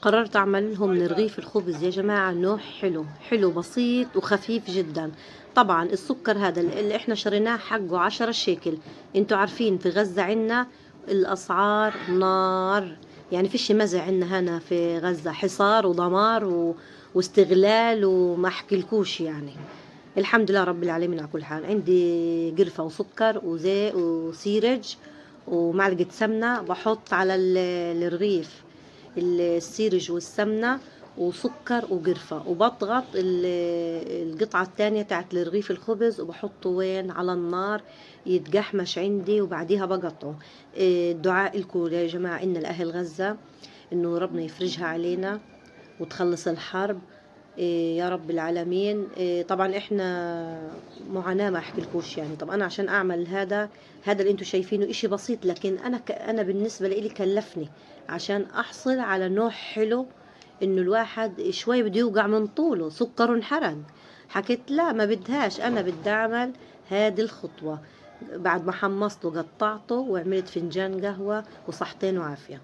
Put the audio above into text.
قررت اعمل لهم من رغيف الخبز يا جماعة نوع حلو حلو بسيط وخفيف جدا. طبعا السكر هذا اللي احنا شريناه حقه 10 شيكل. انتوا عارفين في غزة عنا الاسعار نار، يعني فيش مزع عنا هنا في غزة، حصار ودمار واستغلال وما احكيلكوش يعني. الحمد لله رب العالمين. على كل حال عندي قرفة وسكر وزيت وسيرج ومعلقة سمنة بحط على الرغيف، السيرج والسمنة وسكر وقرفة، وبضغط القطعة الثانية تاعت الرغيف الخبز وبحطه وين على النار يتقحمش عندي، وبعديها بقطعه. دعاء لكم يا جماعة إن الأهل غزة إنه ربنا يفرجها علينا وتخلص الحرب. يا رب العالمين. طبعا احنا معاناة ما احكيلكوش يعني. طب انا عشان اعمل هذا اللي انتوا شايفينه اشي بسيط، لكن انا بالنسبة لي كلفني عشان احصل على نوع حلو، انه الواحد شوي بده يوقع من طوله، سكر انحرق. حكيت لا ما بدهاش، انا بدي اعمل هذه الخطوة. بعد ما حمصته قطعته وعملت فنجان قهوة وصحتين وعافية.